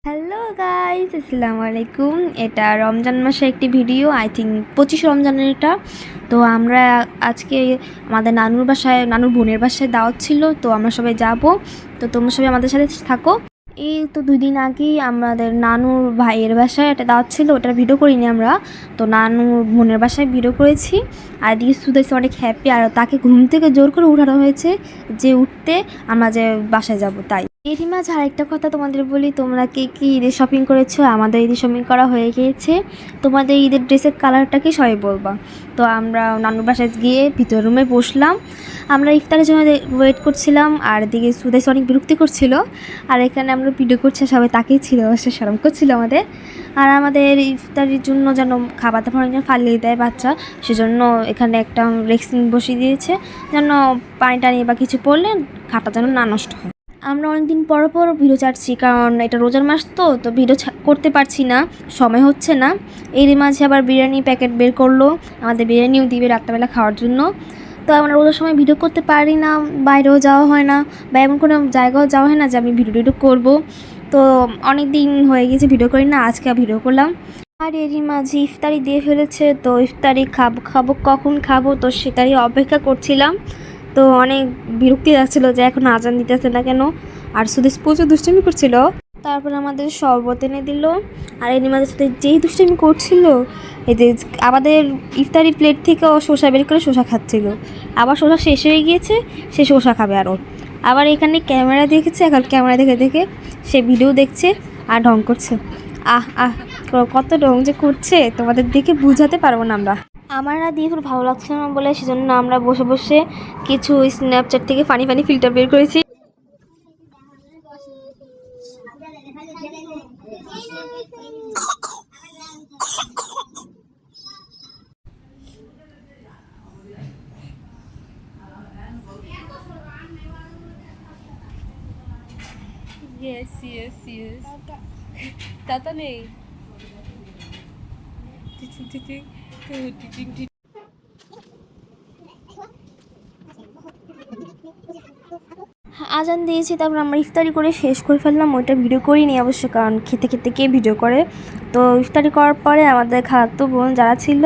Hello guys, আসসালামু আলাইকুম। এটা রমজান মাসের একটি ভিডিও, আই থিঙ্ক 25 রমজানের এটা। তো আমরা আজকে আমাদের নানুর বোনের বাসায় দাওয়াত ছিল, তো আমরা সবাই যাব। তো তোমরা সবাই আমাদের সাথে থাকো। এই তো 2 দিন আগেই আমাদের নানুর ভাইয়ের বাসায় একটা দাওয়াত ছিল, ওটার ভিডিও করিনি আমরা। তো নানুর বোনের বাসায় ভিডিও করেছি। আর দিয়ে সুদেশ অনেক হ্যাপি, আর তাকে ঘুম থেকে জোর করে উঠানো হয়েছে যে উঠতে আমরা যে বাসায় যাব। তাই এরই মাঝে আরেকটা কথা তোমাদের বলি, তোমরা কে কী ঈদের শপিং করেছো? আমাদের ঈদের শপিং করা হয়ে গিয়েছে। তোমাদের ঈদের ড্রেসের কালারটা কি সবাই বলবা। তো আমরা নানুর বাসায় গিয়ে ভিতর রুমে বসলাম। আমরা ইফতারের জন্য ওয়েট করছিলাম, আর এদিকে সুদেশ অনেক বিরক্তি করছিল। আর এখানে আমরা ভিডিও করছি, সবাই তাকেই ছিল, সে শরম করছিল আমাদের। আর আমাদের ইফতারের জন্য যেন খাবার দাবার যেন ফালিয়ে দেয় বাচ্চা, সেজন্য এখানে একটা রেক্সিন বসিয়ে দিয়েছে, যেন পানি টানি বা কিছু পড়লে খাটা যেন না নষ্ট হয়। আমরা অনেকদিন পর ভিডিও ছাড়ছি, কারণ এটা রোজার মাস, তো ভিডিও করতে পারছি না, সময় হচ্ছে না। এরই মাঝে আবার বিরিয়ানি প্যাকেট বের করলো, আমাদের বিরিয়ানিও দিবে রাত্রেবেলা খাওয়ার জন্য। তো আমরা রোজার সময় ভিডিও করতে পারি না, বাইরেও যাওয়া হয় না, বা এমন কোনো জায়গাও যাওয়া হয় না যে আমি ভিডিও করবো। তো অনেক দিন হয়ে গেছে ভিডিও করি না, আজকে ভিডিও করলাম। আর এরই মাঝে ইফতারি দিয়ে ফেলেছে, তো ইফতারি খাবো কখন খাবো, তো সেটাই অপেক্ষা করছিলাম। তো অনেক বিরক্তি লাগছিল যে এখন আজান দিতেছে না কেন। আর সুদেশ প্রচুর দুষ্টামি করছিল। তারপর আমাদের শরবত এনে দিল। আর এর মাঝে সাথে যেই দুষ্টামি করছিল, এই যে আমাদের ইফতারি প্লেট থেকে ও শসা বের করে শসা খাচ্ছিল। আবার শসা শেষ হয়ে গিয়েছে, সে শসা খাবে আরও। আবার এখানে ক্যামেরা দেখেছে, এখন ক্যামেরা দেখে দেখে সে ভিডিও দেখছে আর ঢং করছে। কত ঢং যে করছে তোমাদের দেখে বুঝাতে পারবো না আমরা। আমার আর দিয়ে ভালো লাগছে না বলে সেজন্য আমরা বসে বসে কিছু স্ন্যাপচ্যাট থেকে ফানি ফিল্টার বের করেছি। Yes. Tata নেই। আজান দিয়েছি, তারপর আমরা ইফতারি করে শেষ করে ফেললাম। ওইটা ভিডিও করিনি অবশ্য, কারণ খেতে খেতে কে ভিডিও করে। তো ইফতারি করার পরে আমাদের খালাতো বোন যারা ছিল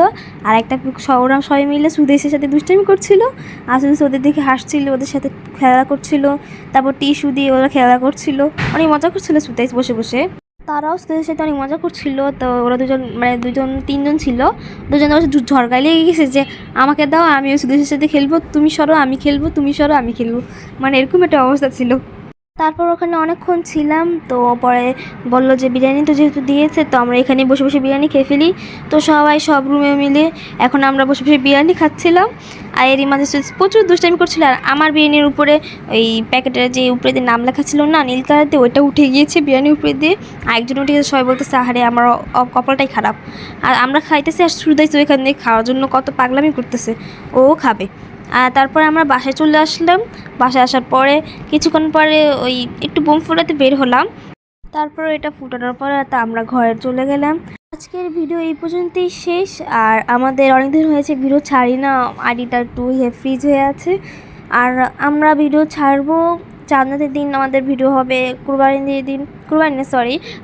আর একটা ওরা সবাই মিলে সুদেশের সাথে দুষ্টামি করছিল। আসলে ওদের দেখে হাসছিল, ওদের সাথে খেলা করছিল, তারপর টিস্যু দিয়ে ওরা খেলা করছিল, অনেক মজা করছিল সুদেশ বসে বসে। তারাও সুদেশের সাথে অনেক মজা করছিল। তো ওরা তিনজন ছিল, দুজন ঝড়গাই লেগে গেছে যে আমাকে দাও, আমিও সুদেশের সাথে খেলবো, তুমি সরো আমি খেলবো, তুমি সরো আমি খেলবো, মানে এরকম একটা অবস্থা ছিল। তারপর ওখানে অনেকক্ষণ ছিলাম। তো পরে বললো যে বিরিয়ানি তো যেহেতু দিয়েছে, তো আমরা এখানে বসে বসে বিরিয়ানি খেয়ে ফেলি। তো সবাই সব রুমে মিলে এখন আমরা বসে বসে বিরিয়ানি খাচ্ছিলাম। আর এরই মাঝে প্রচুর দুষ্টামি করছিল। আর আমার বিরিয়ানির উপরে ওই প্যাকেটের যে উপরে দিয়ে নাম লেখা ছিল না নীল কালার দিয়ে, ওইটা উঠে গিয়েছে বিরিয়ানির উপরে দিয়ে। আরেকজন উঠে গিয়েছে, সবাই বলতেছে আহারে আমার কপালটাই খারাপ। আর আমরা খাইতেছি, আর শুরুতেই তো এখান দিয়ে খাওয়ার জন্য কত পাগলামি করতেছে, ও খাবে। আর তারপরে আমরা বাসায় চলে আসলাম। বাসায় আসার পরে কিছুক্ষণ পরে ওই একটু বোম ফোটাতে বের হলাম। তারপর এটা ফুটানোর পরে আমরা ঘরে চলে গেলাম। আজকের ভিডিও এই পর্যন্তই শেষ। আর আমাদের অনেকদিন হয়েছে ভিডিও ছাড়ি না, আইডিটা একটু ফ্রিজ হয়ে আছে। আর আমরা ভিডিও ছাড়বো চাঁদনাথের দিন, আমাদের ভিডিও হবে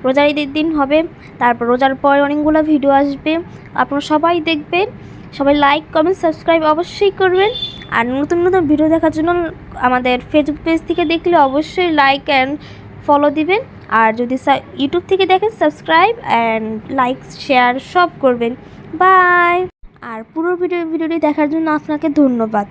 রোজার ঈদের দিন হবে। তারপর রোজার পরে অনেকগুলো ভিডিও আসবে, আপনারা সবাই দেখবেন। সবাই লাইক কমেন্ট সাবস্ক্রাইব অবশ্যই করবেন। আর নতুন নতুন ভিডিও দেখার জন্য আমাদের ফেসবুক পেজ থেকে দেখলে অবশ্যই লাইক অ্যান্ড ফলো দিবেন। আর যদি ইউটিউব থেকে দেখেন সাবস্ক্রাইব অ্যান্ড লাইক শেয়ার সব করবেন। বাই। আর পুরো ভিডিওটি দেখার জন্য আপনাকে ধন্যবাদ।